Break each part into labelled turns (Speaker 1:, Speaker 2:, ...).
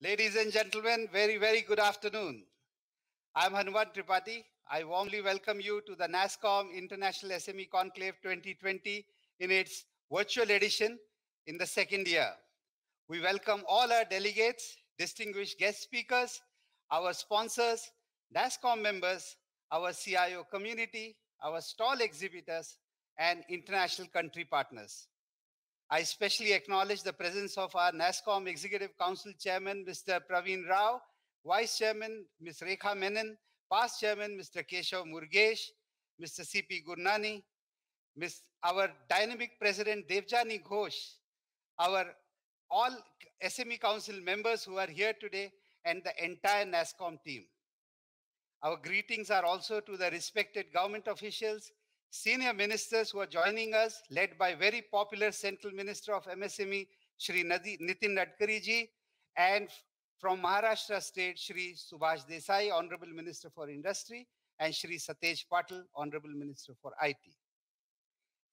Speaker 1: Ladies and gentlemen, very good afternoon. I'm Hanuman Tripathi. I warmly welcome you to the NASSCOM International SME Conclave 2020 in its virtual edition in the second year. We welcome all our delegates, distinguished guest speakers, our sponsors, NASSCOM members, our CIO community, our stall exhibitors, and international country partners. I especially acknowledge the presence of our NASSCOM Executive Council Chairman, Mr. Praveen Rao, Vice Chairman, Ms. Rekha Menon, Past Chairman, Mr. Keshav Murgesh, Mr. C.P. Gurnani, our dynamic President, Devjani Ghosh, our all SME Council members who are here today, and the entire NASSCOM team. Our greetings are also to the respected government officials, senior ministers who are joining us, led by very popular Central Minister of MSME, Shri Nitin Gadkari ji, and from Maharashtra State, Shri Subhash Desai, Honorable Minister for Industry, and Shri Satej Patil, Honorable Minister for IT.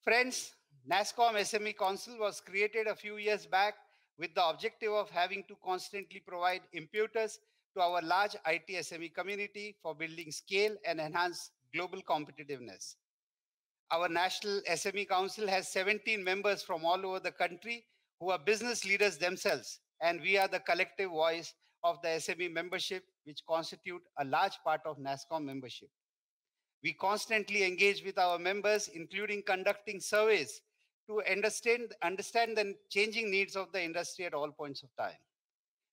Speaker 1: Friends, NASSCOM SME Council was created a few years back with the objective of having to constantly provide impetus to our large IT SME community for building scale and enhance global competitiveness. Our National SME Council has 17 members from all over the country who are business leaders themselves, and we are the collective voice of the SME membership, which constitute a large part of NASSCOM membership. We constantly engage with our members, including conducting surveys to understand the changing needs of the industry at all points of time.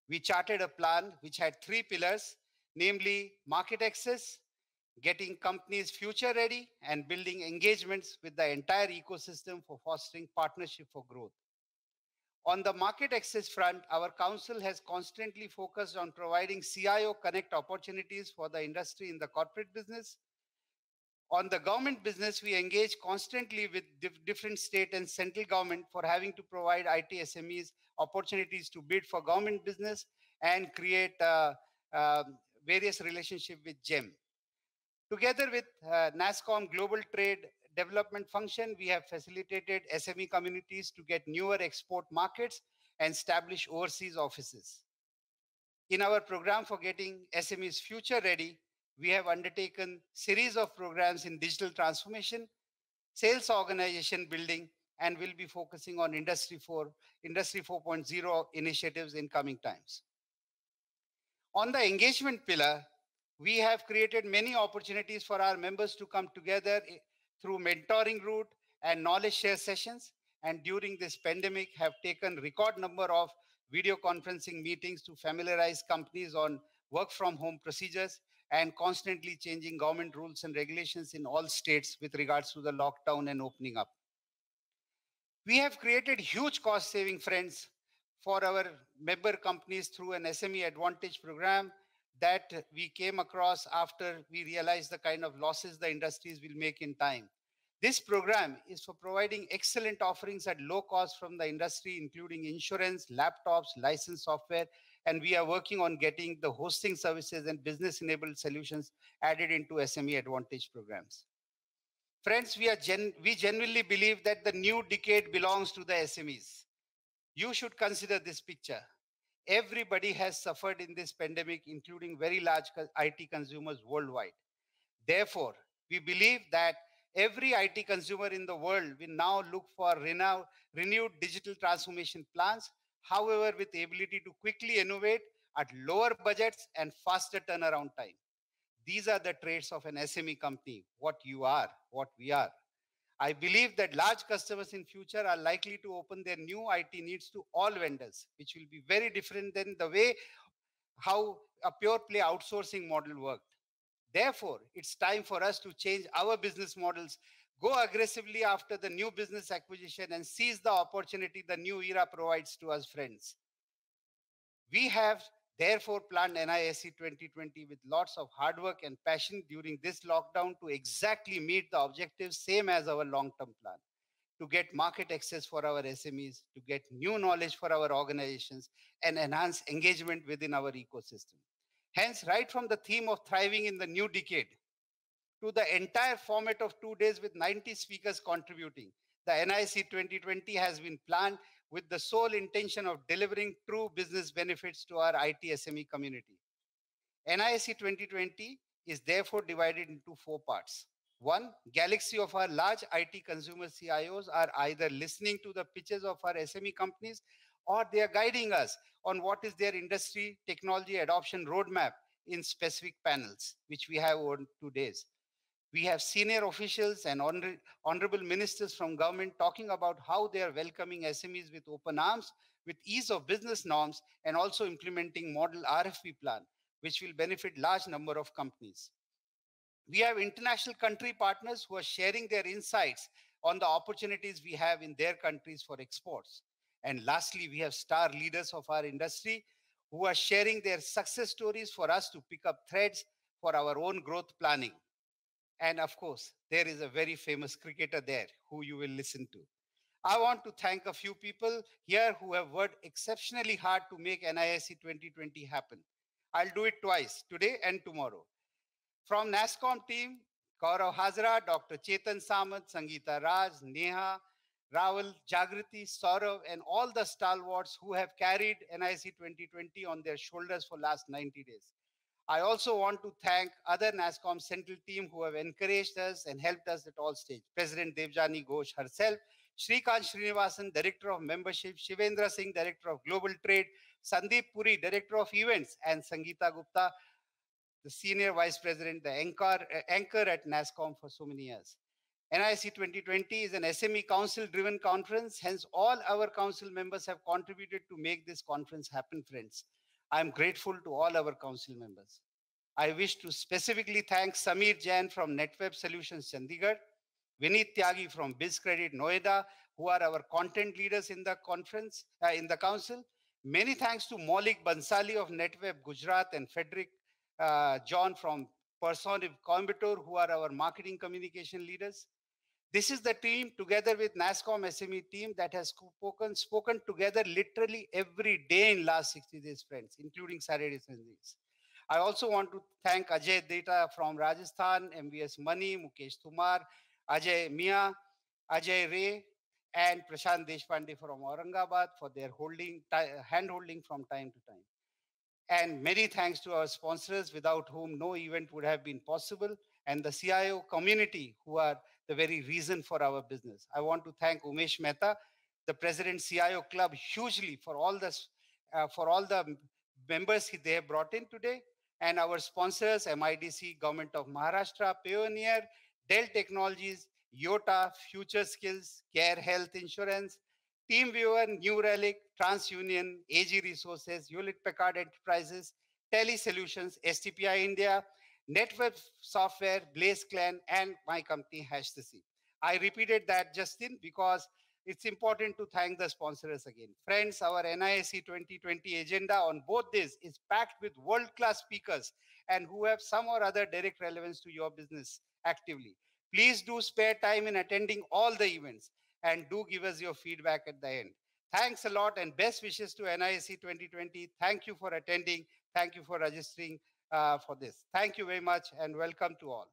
Speaker 1: We charted a plan which had 3 pillars, namely market access, getting companies future ready, and building engagements with the entire ecosystem for fostering partnership for growth. On the market access front, our council has constantly focused on providing CIO Connect opportunities for the industry in the corporate business. On the government business, we engage constantly with different state and central government for having to provide IT SMEs opportunities to bid for government business and create various relationships with GEM. Together with NASSCOM Global Trade Development Function, we have facilitated SME communities to get newer export markets and establish overseas offices. In our program for getting SMEs future ready, we have undertaken series of programs in digital transformation, sales organization building, and will be focusing on Industry 4.0 initiatives in coming times. On the engagement pillar, we have created many opportunities for our members to come together through mentoring route and knowledge share sessions, and during this pandemic have taken record number of video conferencing meetings to familiarize companies on work from home procedures and constantly changing government rules and regulations in all states with regards to the lockdown and opening up. We have created huge cost saving, friends, for our member companies through an SME Advantage program that we came across after we realized the kind of losses the industries will make in time. This program is for providing excellent offerings at low cost from the industry, including insurance, laptops, licensed software, and we are working on getting the hosting services and business-enabled solutions added into SME Advantage programs. Friends, we genuinely believe that the new decade belongs to the SMEs. You should consider this picture. Everybody has suffered in this pandemic, including very large IT consumers worldwide. Therefore, we believe that every IT consumer in the world will now look for renewed digital transformation plans, however, with the ability to quickly innovate at lower budgets and faster turnaround time. These are the traits of an SME company, what you are, what we are. I believe that large customers in future are likely to open their new IT needs to all vendors, which will be very different than the way how a pure play outsourcing model worked. Therefore, it's time for us to change our business models, go aggressively after the new business acquisition, and seize the opportunity the new era provides to us, friends. We have therefore planned NISE 2020 with lots of hard work and passion during this lockdown to exactly meet the objectives, same as our long-term plan, to get market access for our SMEs, to get new knowledge for our organizations, and enhance engagement within our ecosystem. Hence, right from the theme of thriving in the new decade to the entire format of 2 days with 90 speakers contributing, the NISE 2020 has been planned with the sole intention of delivering true business benefits to our IT SME community. NISE 2020 is therefore divided into four parts. One, galaxy of our large IT consumer CIOs are either listening to the pitches of our SME companies or they are guiding us on what is their industry technology adoption roadmap in specific panels, which we have over 2 days. We have senior officials and honorable ministers from government talking about how they are welcoming SMEs with open arms, with ease of business norms, and also implementing model RFP plan, which will benefit large number of companies. We have international country partners who are sharing their insights on the opportunities we have in their countries for exports. And lastly, we have star leaders of our industry who are sharing their success stories for us to pick up threads for our own growth planning. And of course, there is a very famous cricketer there who you will listen to. I want to thank a few people here who have worked exceptionally hard to make NISE 2020 happen. I'll do it twice, today and tomorrow. From NASSCOM team, Gaurav Hazra, Dr. Chetan Samant, Sangeeta Raj, Neha, Raval, Jagriti, Saurav, and all the stalwarts who have carried NISE 2020 on their shoulders for last 90 days. I also want to thank other NASSCOM central team who have encouraged us and helped us at all stages. President Devjani Ghosh herself, Shrikant Srinivasan, Director of Membership, Shivendra Singh, Director of Global Trade, Sandeep Puri, Director of Events, and Sangeeta Gupta, the Senior Vice President, the anchor at NASSCOM for so many years. NISE 2020 is an SME council-driven conference. Hence, all our council members have contributed to make this conference happen, friends. I am grateful to all our council members. I wish to specifically thank Samir Jain from NetWeb Solutions, Chandigarh, Vineet Tyagi from BizCredit, Noida, who are our content leaders in the conference, in the council. Many thanks to Maulik Bansali of NetWeb, Gujarat, and Frederick John from Personiv, Coimbatore, who are our marketing communication leaders. This is the team together with NASSCOM SME team that has spoken together literally every day in last 60 days, friends, including Saturdays and Sundays. I also want to thank Ajay Data from Rajasthan, MVS Money, Mukesh Tumar, Ajay Mia, Ajay Ray, and Prashant Deshpande from Aurangabad for their hand-holding from time to time. And many thanks to our sponsors, without whom no event would have been possible, and the CIO community, who are the very reason for our business. I want to thank Umesh Mehta, the President CIO Club, hugely for all the members they have brought in today, and our sponsors, MIDC, Government of Maharashtra, Payoneer, Dell Technologies, Yota, Future Skills, Care Health Insurance, TeamViewer, New Relic, TransUnion, AG Resources, Hewlett Packard Enterprises, Tele Solutions, STPI India, NetWeb Software, Blaze Clan, and my company, HashTC. I repeated that, Justin, because it's important to thank the sponsors again. Friends, our NISE 2020 agenda on both days is packed with world-class speakers and who have some or other direct relevance to your business actively. Please do spare time in attending all the events and do give us your feedback at the end. Thanks a lot and best wishes to NISE 2020. Thank you for attending. Thank you for registering for this. Thank you very much and welcome to all.